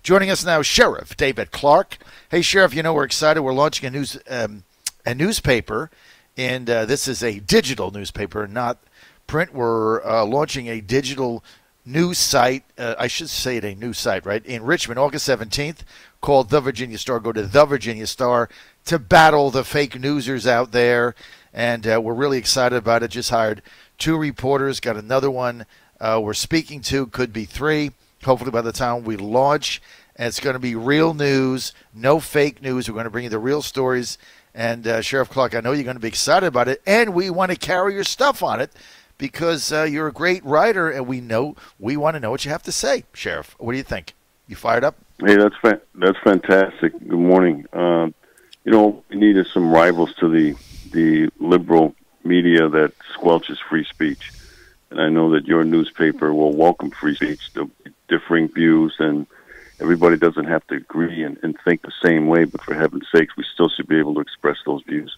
Joining us now, Sheriff David Clarke. Hey, Sheriff, you know we're excited. We're launching a newspaper, and this is a digital newspaper, not print. We're launching a digital news site. I should say it a news site, right? In Richmond, August 17th, called The Virginia Star. Go to The Virginia Star to battle the fake newsers out there, and we're really excited about it. Just hired 2 reporters, got another one we're speaking to, could be 3, hopefully by the time we launch. And it's going to be real news, no fake news. We're going to bring you the real stories. And Sheriff Clarke, I know you're going to be excited about it, and we want to carry your stuff on it because you're a great writer, and we want to know what you have to say. Sheriff, what do you think? You fired up? Hey, that's fantastic. Good morning. We needed some rivals to the liberal media that squelches free speech. And I know that your newspaper will welcome free speech, the differing views, and everybody doesn't have to agree and think the same way, but for heaven's sakes, we still should be able to express those views.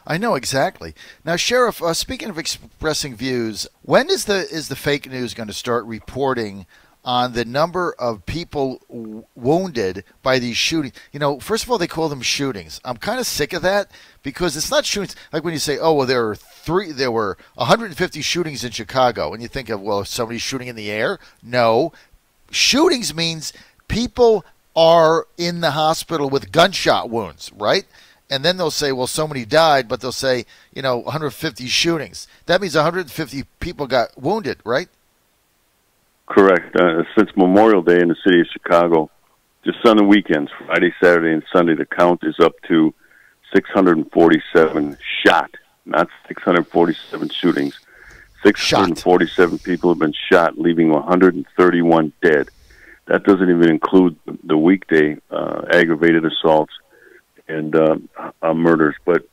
I know, exactly. Now, Sheriff, speaking of expressing views, when is the fake news going to start reporting on the number of people wounded by these shootings? You know, first of all, they call them shootings. I'm kind of sick of that because it's not shootings. Like when you say, oh, well, there were 150 shootings in Chicago, and you think of, well, somebody's shooting in the air. No. Shootings means people are in the hospital with gunshot wounds, right? And then they'll say, well, so many died, but they'll say, 150 shootings. That means 150 people got wounded, right? Correct. Since Memorial Day in the city of Chicago, just on the weekends, Friday, Saturday, and Sunday, the count is up to 647 shot, not 647 shootings. 647 people have been shot, leaving 131 dead. That doesn't even include the weekday aggravated assaults and murders. But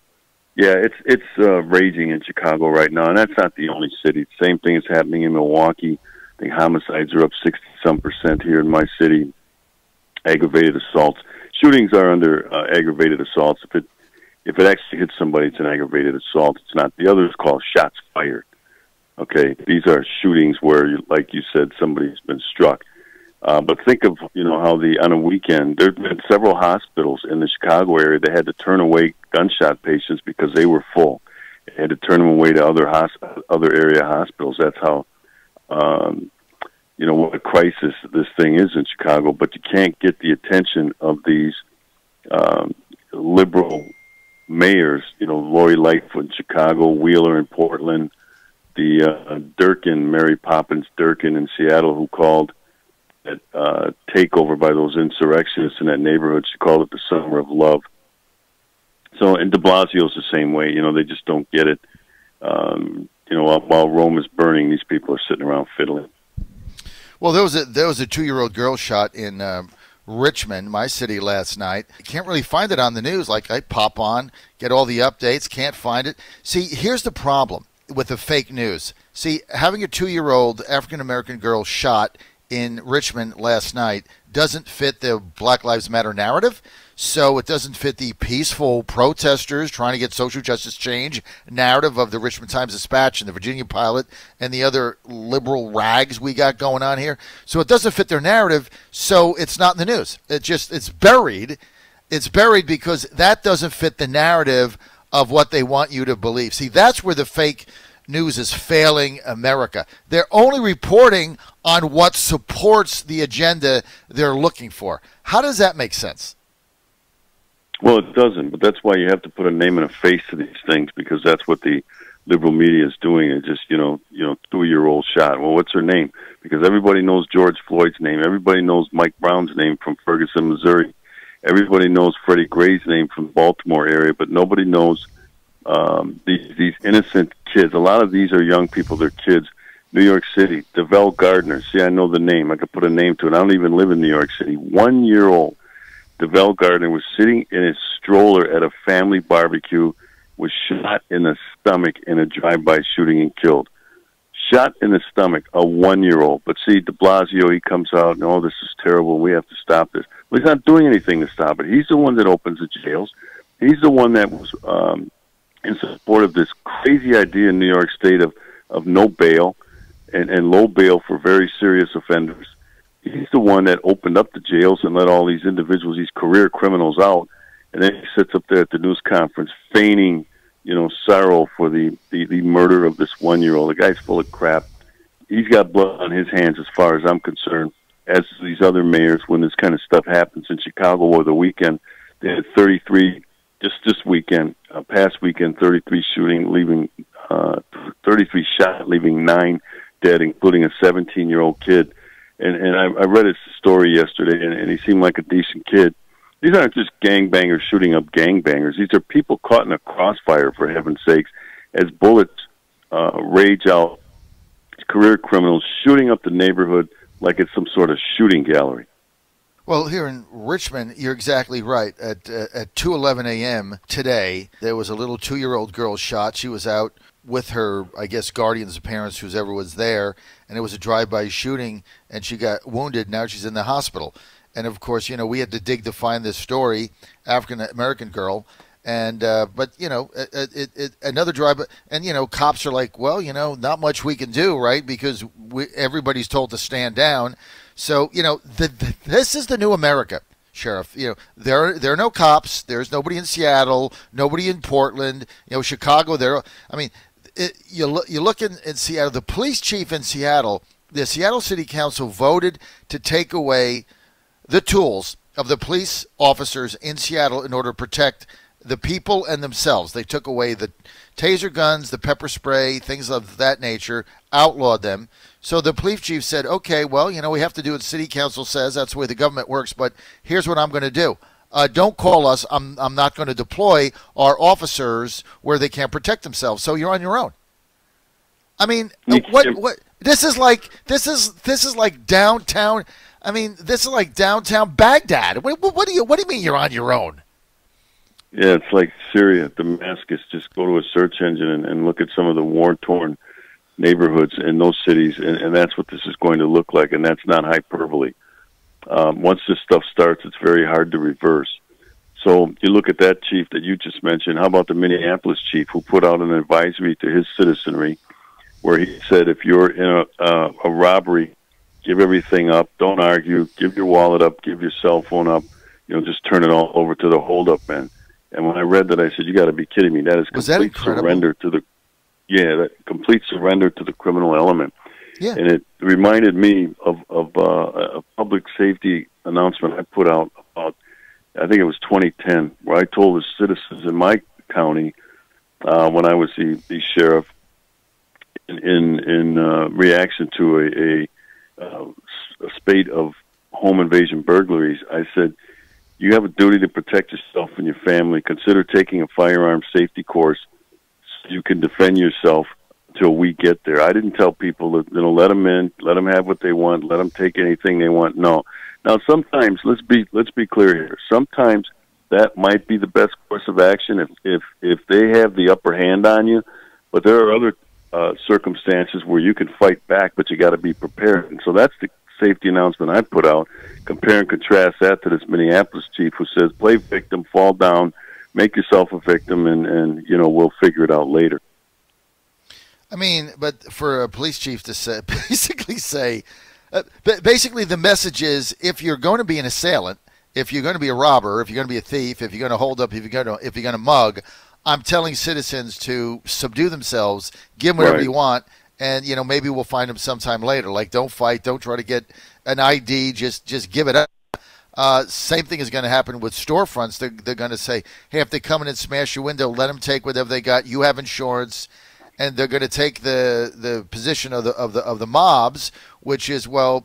yeah, it's raging in Chicago right now, and that's not the only city. Same thing is happening in Milwaukee. I think homicides are up 60-some% here in my city. Aggravated assaults, shootings are under aggravated assaults. If it actually hits somebody, it's an aggravated assault. It's not. The others called shots fired. Okay, these are shootings where, like you said, somebody's been struck. But think of, how on a weekend, there have been several hospitals in the Chicago area that had to turn away gunshot patients because they were full. They had to turn them away to other area hospitals. That's how, what a crisis this thing is in Chicago. But you can't get the attention of these liberal mayors, Lori Lightfoot in Chicago, Wheeler in Portland, the Durkin, Mary Poppins Durkin in Seattle, who called that takeover by those insurrectionists in that neighborhood. She called it the Summer of Love. So, and de Blasio's the same way. They just don't get it. While Rome is burning, these people are sitting around fiddling. Well, there was a 2-year-old girl shot in Richmond, my city, last night. I can't really find it on the news. Like, I pop on, get all the updates, can't find it. See, here's the problem with the fake news. See, having a 2-year-old African-American girl shot in Richmond last night doesn't fit the Black Lives Matter narrative, so it doesn't fit the peaceful protesters trying to get social justice change narrative of the Richmond Times-Dispatch and the Virginia Pilot and the other liberal rags we got going on here. So it doesn't fit their narrative, so it's not in the news. It's buried. It's buried because that doesn't fit the narrative of what they want you to believe. See, that's where the fake news is failing America. They're only reporting on what supports the agenda they're looking for. How does that make sense? Well, it doesn't, but that's why you have to put a name and a face to these things, because that's what the liberal media is doing. It's just, 2-year-old shot. Well, what's her name? Because everybody knows George Floyd's name. Everybody knows Mike Brown's name from Ferguson, Missouri. Everybody knows Freddie Gray's name from the Baltimore area, but nobody knows these innocent kids. A lot of these are young people. They're kids. New York City, DeVell Gardner. See, I know the name. I could put a name to it. I don't even live in New York City. 1-year-old DeVell Gardner was sitting in his stroller at a family barbecue, was shot in the stomach in a drive-by shooting and killed. Shot in the stomach, a 1-year-old. But see, de Blasio, he comes out, and, oh, this is terrible. We have to stop this. Well, he's not doing anything to stop it. He's the one that opens the jails. He's the one that was in support of this crazy idea in New York State of no bail and low bail for very serious offenders. He's the one that opened up the jails and let all these individuals, these career criminals, out. And then he sits up there at the news conference feigning, sorrow for the murder of this 1-year-old. The guy's full of crap. He's got blood on his hands as far as I'm concerned, as these other mayors when this kind of stuff happens. In Chicago over the weekend, they had 33, just this weekend, past weekend, 33 shooting, leaving 33 shot, leaving 9 dead, including a 17-year-old kid. And I read his story yesterday, and he seemed like a decent kid. These aren't just gangbangers shooting up gangbangers. These are people caught in a crossfire, for heaven's sakes, as bullets rage out. Career criminals shooting up the neighborhood like it's some sort of shooting gallery. Well, here in Richmond, you're exactly right. At 2:11 a.m. today, there was a little 2-year-old girl shot. She was out with her, I guess, guardians, parents, whoever was there, and it was a drive-by shooting, and she got wounded. Now she's in the hospital. And, of course, we had to dig to find this story, African-American girl. And but another drive, and cops are like, well, not much we can do, right? Because everybody's told to stand down. So this is the new America, Sheriff. There are no cops. There's nobody in Seattle, nobody in Portland. Chicago. You look in Seattle. The police chief in Seattle, the Seattle City Council voted to take away the tools of the police officers in Seattle in order to protect the people and themselves. They took away the taser guns, the pepper spray, things of that nature, outlawed them. So the police chief said, okay, well, we have to do what city council says. That's the way the government works, but here's what I'm going to do. Don't call us. I'm not going to deploy our officers where they can't protect themselves. So you're on your own. I mean, what this is like downtown. I mean, this is like downtown Baghdad. What do you mean you're on your own? Yeah, it's like Syria, Damascus. Just go to a search engine and look at some of the war-torn neighborhoods in those cities, and that's what this is going to look like, and that's not hyperbole. Once this stuff starts, it's very hard to reverse. So you look at that chief that you just mentioned. How about the Minneapolis chief who put out an advisory to his citizenry where he said, if you're in a robbery, give everything up, don't argue, give your wallet up, give your cell phone up, just turn it all over to the hold-up men. And when I read that, I said, "You got to be kidding me! That is complete surrender to complete surrender to the criminal element." Yeah. And it reminded me of a public safety announcement I put out about, I think it was 2010, where I told the citizens in my county when I was the sheriff, in reaction to a spate of home invasion burglaries, I said, you have a duty to protect yourself and your family. Consider taking a firearm safety course so you can defend yourself until we get there. I didn't tell people that, let them in, let them have what they want, let them take anything they want. No. Now, sometimes, let's be clear here. Sometimes that might be the best course of action if they have the upper hand on you. But there are other circumstances where you can fight back, but you got to be prepared. And so that's the safety announcement I put out. Compare and contrast that to this Minneapolis chief who says, play victim, fall down, make yourself a victim, and we'll figure it out later. I mean, but for a police chief to say, basically the message is, if you're going to be an assailant, if you're going to be a robber, if you're going to be a thief, if you're going to hold up, if you're going to mug, I'm telling citizens to subdue themselves, give them whatever you want, and maybe we'll find them sometime later. Like, don't fight, don't try to get an ID, just give it up. Same thing is going to happen with storefronts. They're going to say, hey, if they come in and smash your window, let them take whatever they got. You have insurance, and they're going to take the position of the mobs, which is, well,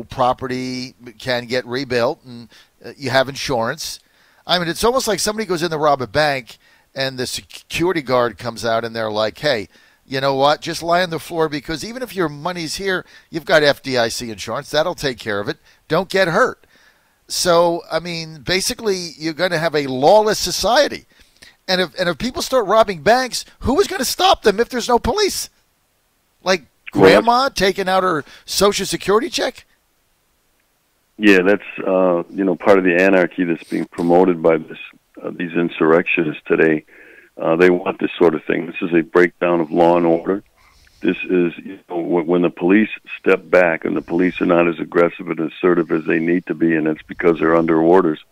property can get rebuilt, and you have insurance. I mean, it's almost like somebody goes in to rob a bank, and the security guard comes out, and they're like, hey, you know what? Just lie on the floor, because even if your money's here, you've got FDIC insurance. That'll take care of it. Don't get hurt. So, I mean, basically, you're going to have a lawless society. And if people start robbing banks, who is going to stop them if there's no police? Like grandma taking out her Social Security check? Yeah, that's part of the anarchy that's being promoted by these insurrectionists today. They want this sort of thing. This is a breakdown of law and order. This is, when the police step back and the police are not as aggressive and assertive as they need to be, and it's because they're under orders,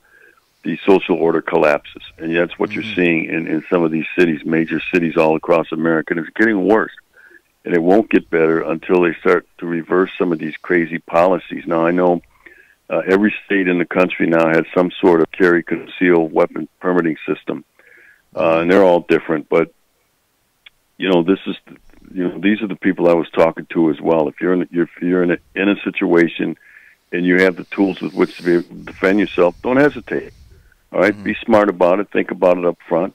the social order collapses. And that's what you're seeing in some of these cities, major cities all across America. And it's getting worse. And it won't get better until they start to reverse some of these crazy policies. Now, I know every state in the country now has some sort of carry concealed weapon permitting system. And they're all different. But, these are the people I was talking to as well. If you're in a situation and you have the tools with which to be able to defend yourself, don't hesitate. All right, Be smart about it. Think about it up front.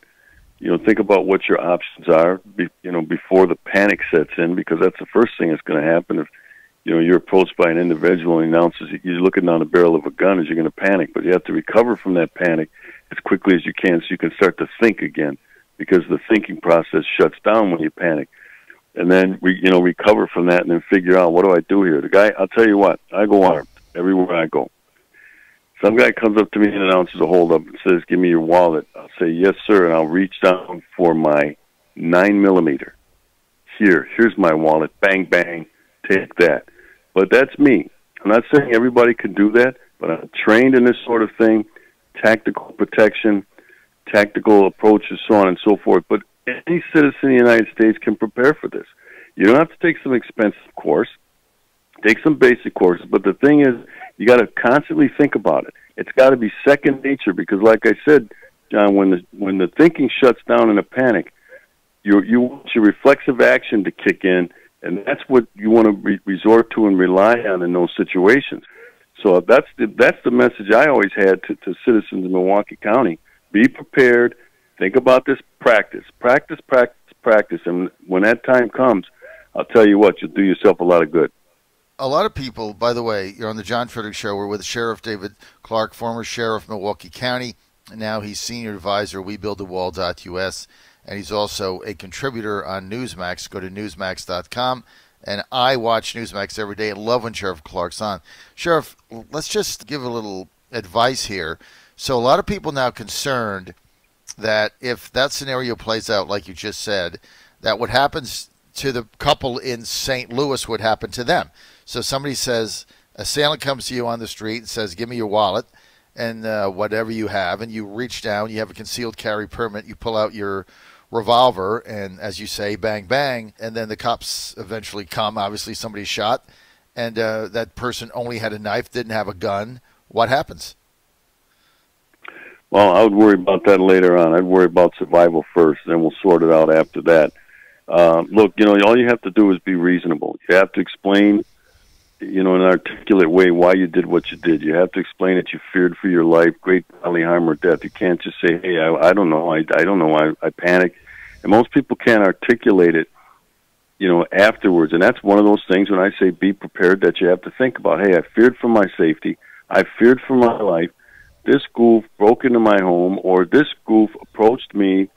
Think about what your options are. Before the panic sets in, because that's the first thing that's going to happen. If you're approached by an individual and announces you're looking down the barrel of a gun, is you're going to panic. But you have to recover from that panic as quickly as you can, so you can start to think again, because the thinking process shuts down when you panic. And then recover from that, and then figure out, what do I do here? The guy, I'll tell you what, I go armed everywhere I go. Some guy comes up to me and announces a holdup and says, "Give me your wallet." I'll say, "Yes, sir," and I'll reach down for my 9mm. Here's my wallet. Bang, bang, take that. But that's me. I'm not saying everybody can do that, but I'm trained in this sort of thing, tactical protection, tactical approaches, so on and so forth. But any citizen in the United States can prepare for this. You don't have to take some expensive course. Take some basic courses. But the thing is, you got to constantly think about it. It's got to be second nature, because, like I said, John, when the thinking shuts down in a panic, you want your reflexive action to kick in, and that's what you want to resort to and rely on in those situations. So that's the message I always had to citizens in Milwaukee County. Be prepared. Think about this. Practice. And when that time comes, I'll tell you what, you'll do yourself a lot of good. A lot of people, by the way, you're on the John Fredericks Show. We're with Sheriff David Clarke, former sheriff of Milwaukee County. And now he's senior advisor at WeBuildTheWall.us, and he's also a contributor on Newsmax. Go to Newsmax.com. And I watch Newsmax every day and love when Sheriff Clarke's on. Sheriff, let's just give a little advice here. So a lot of people now concerned that if that scenario plays out like you just said, that what happens to the couple in St. Louis would happen to them. So somebody says, a assailant comes to you on the street and says, "Give me your wallet and whatever you have," and you reach down, you have a concealed carry permit, you pull out your revolver, and as you say, bang, bang, and then the cops eventually come. Obviously somebody's shot, and that person only had a knife, didn't have a gun. What happens? Well, I would worry about that later on. I'd worry about survival first, then we'll sort it out after that. Look, all you have to do is be reasonable. You have to explain, in an articulate way why you did what you did. You have to explain that you feared for your life, great bodily harm or death. You can't just say, "Hey, I don't know. I don't know. I panicked." And most people can't articulate it, afterwards. And that's one of those things when I say be prepared, that you have to think about, hey, I feared for my safety. I feared for my life. This goof broke into my home, or this goof approached me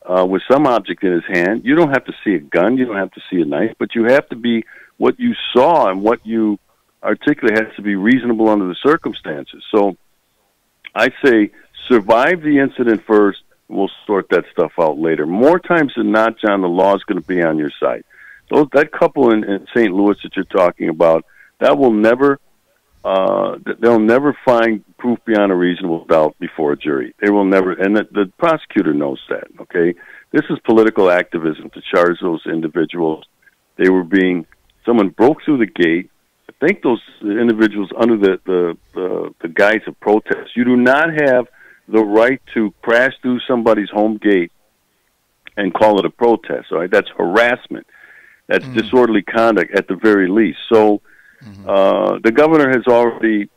with some object in his hand. You don't have to see a gun. You don't have to see a knife. But you have to be, what you saw and what you articulate has to be reasonable under the circumstances. So I say survive the incident first. We'll sort that stuff out later. More times than not, John, the law is going to be on your side. That couple in St. Louis that you're talking about, that will never, they'll never find proof beyond a reasonable doubt before a jury. They will never, and the prosecutor knows that, okay? This is political activism to charge those individuals. Someone broke through the gate. I think those individuals under the guise of protest. You do not have the right to crash through somebody's home gate and call it a protest, all right? That's harassment. That's disorderly conduct at the very least. So the governor has already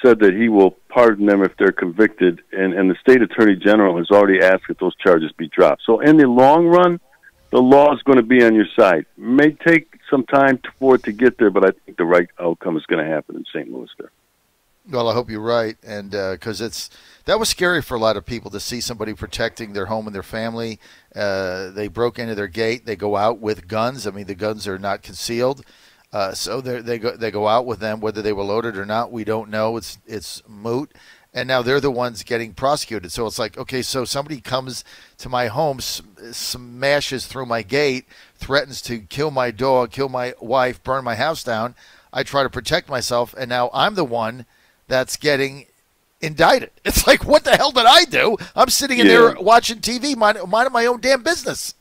said that he will pardon them if they're convicted, and the state attorney general has already asked that those charges be dropped. So in the long run, the law is going to be on your side. It may take some time for it to get there, but I think the right outcome is going to happen in St. Louis there. Well, I hope you're right, and because that was scary for a lot of people to see somebody protecting their home and their family. They broke into their gate. They go out with guns. I mean, the guns are not concealed, so they go out with them. Whether they were loaded or not, we don't know. It's moot. and now they're the ones getting prosecuted. So it's like, okay, so somebody comes to my home, smashes through my gate, threatens to kill my dog, kill my wife, burn my house down. I try to protect myself, and now I'm the one that's getting indicted. It's like, what the hell did I do? I'm sitting in there watching TV, minding my own damn business.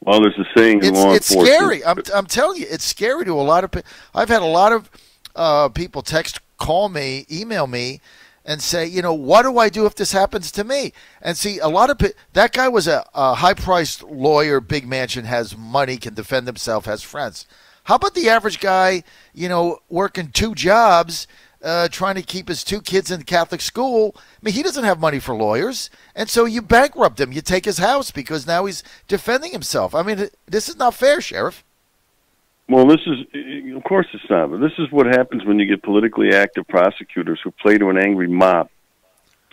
Well, there's a saying in law it's enforcement. scary. I'm telling you, it's scary to a lot of people. I've had a lot of people text, call me, email me, and say, you know, what do I do if this happens to me? And see, a lot of that guy was a high-priced lawyer, big mansion, has money, can defend himself, has friends. How about the average guy, you know, working 2 jobs, trying to keep his 2 kids in Catholic school? I mean, he doesn't have money for lawyers, and so you bankrupt him. You take his house because now he's defending himself. I mean, this is not fair, Sheriff. Well, this is, of course it's not, but this is what happens when you get politically active prosecutors who play to an angry mob.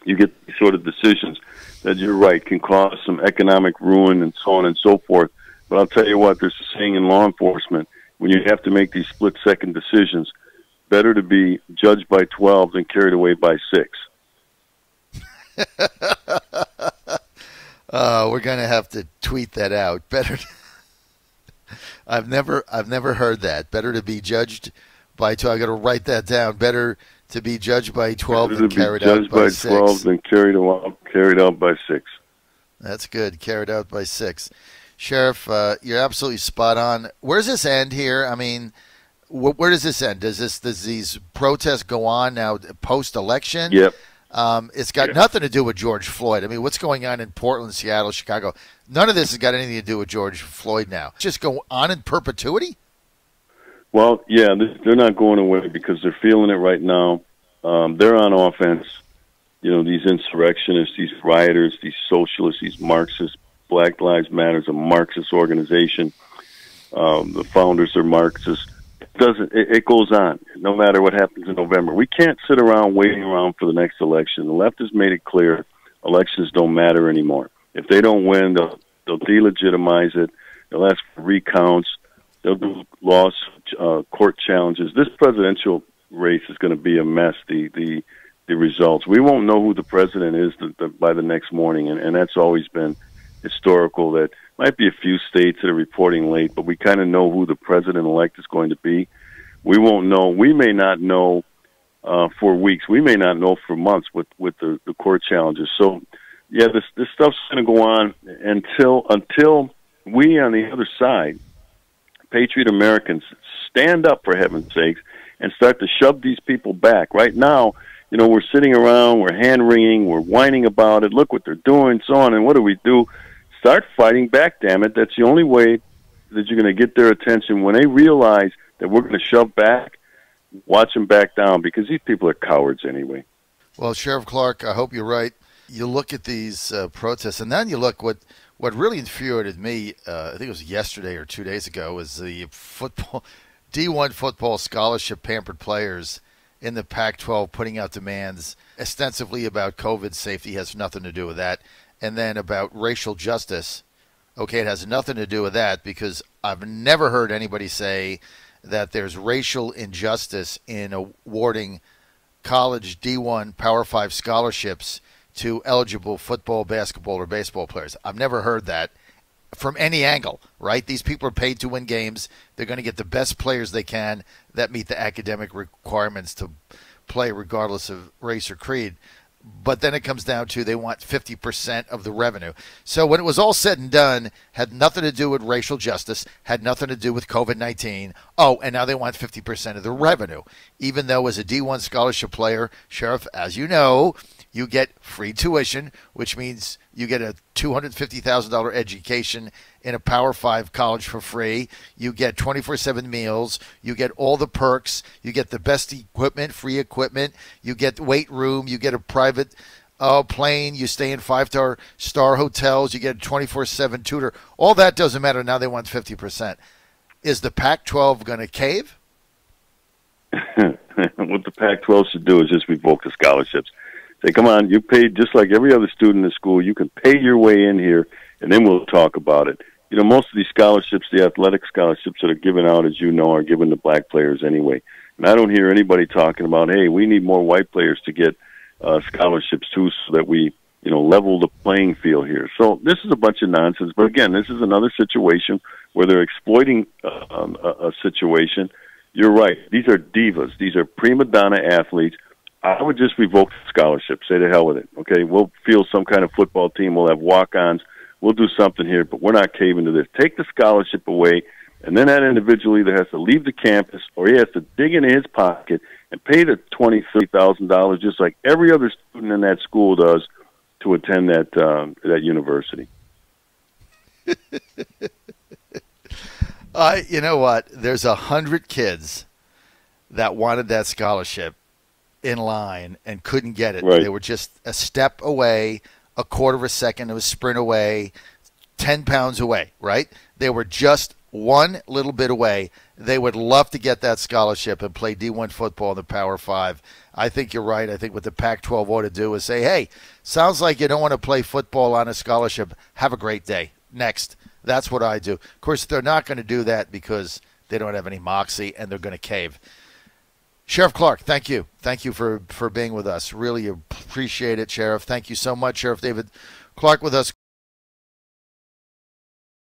You get these sort of decisions that, you're right, can cause some economic ruin and so on and so forth. But I'll tell you what, there's a saying in law enforcement, when you have to make these split-second decisions, better to be judged by 12 than carried away by 6. We're going to have to tweet that out. Better. I've never heard that. Better to be judged by 12. I got to write that down. Better to be judged by 12 than carried out by 6. 12 than carried out by 6. That's good. Carried out by 6. Sheriff, you're absolutely spot on. Where does this end here? I mean, where does this end? Does these protests go on now post-election? Yep. It's got nothing to do with George Floyd. I mean, what's going on in Portland, Seattle, Chicago? None of this has got anything to do with George Floyd now. Just go on in perpetuity? Well, yeah, they're not going away because they're feeling it right now. They're on offense. You know, these insurrectionists, these rioters, these socialists, these Marxists. Black Lives Matter is a Marxist organization. The founders are Marxists. It goes on, no matter what happens in November. We can't sit around waiting around for the next election. The left has made it clear elections don't matter anymore. If they don't win, they'll delegitimize it. They'll ask for recounts. They'll do court challenges. This presidential race is going to be a mess, the results. We won't know who the president is by the next morning, and that's always been historical. That might be a few states that are reporting late, but we kind of know who the president-elect is going to be. We won't know. We may not know for weeks. We may not know for months with the court challenges. So, yeah, this stuff's going to go on until we on the other side, patriot Americans, stand up, for heaven's sakes, and start to shove these people back. Right now, you know, we're sitting around, we're hand-wringing, we're whining about it, look what they're doing, so on, and what do? Start fighting back, damn it. That's the only way that you're going to get their attention. When they realize that we're going to shove back, watch them back down, because these people are cowards anyway. Well, Sheriff Clarke, I hope you're right. You look at these protests, and then you look what really infuriated me, I think it was yesterday or 2 days ago, was the D1 football scholarship pampered players in the Pac-12 putting out demands ostensibly about COVID safety. Has nothing to do with that. And then about racial justice. Okay, it has nothing to do with that, because I've never heard anybody say that there's racial injustice in awarding college D1 Power 5 scholarships to eligible football, basketball, or baseball players. I've never heard that from any angle, right? These people are paid to win games. They're going to get the best players they can that meet the academic requirements to play regardless of race or creed. But then it comes down to they want 50% of the revenue. So when it was all said and done, had nothing to do with racial justice, had nothing to do with COVID-19. Oh, and now they want 50% of the revenue. Even though as a D1 scholarship player, Sheriff, as you know, you get free tuition, which means you get a $250,000 education in a Power 5 college for free. You get 24/7 meals. You get all the perks. You get the best equipment, free equipment. You get the weight room. You get a private plane. You stay in 5-star hotels. You get a 24/7 tutor. All that doesn't matter. Now they want 50%. Is the Pac-12 going to cave? What the Pac-12 should do is just revoke the scholarships. Say, come on, you paid just like every other student in school. You can pay your way in here, and then we'll talk about it. You know, most of these scholarships, the athletic scholarships that are given out, as you know, are given to black players anyway. And I don't hear anybody talking about, hey, we need more white players to get scholarships too, so that we, level the playing field here. So this is a bunch of nonsense. But again, this is another situation where they're exploiting a situation. You're right. These are divas. These are prima donna athletes. I would just revoke the scholarship. Say to hell with it. Okay, we'll field some kind of football team. We'll have walk-ons. We'll do something here, but we're not caving to this. Take the scholarship away, and then that individual either has to leave the campus or he has to dig into his pocket and pay the $20,000, $30,000 just like every other student in that school does to attend that university. You know what? There's 100 kids that wanted that scholarship in line and couldn't get it. Right. They were just a step away, a quarter of a second of a sprint away, 10 pounds away, right? They were just one little bit away. They would love to get that scholarship and play D1 football in the Power 5. I think you're right. I think what the Pac-12 ought to do is say, hey, sounds like you don't want to play football on a scholarship. Have a great day. Next. That's what I do. Of course, they're not going to do that because they don't have any moxie and they're going to cave. Sheriff Clarke, thank you. Thank you for being with us. Really appreciate it, Sheriff. Thank you so much, Sheriff David Clarke with us.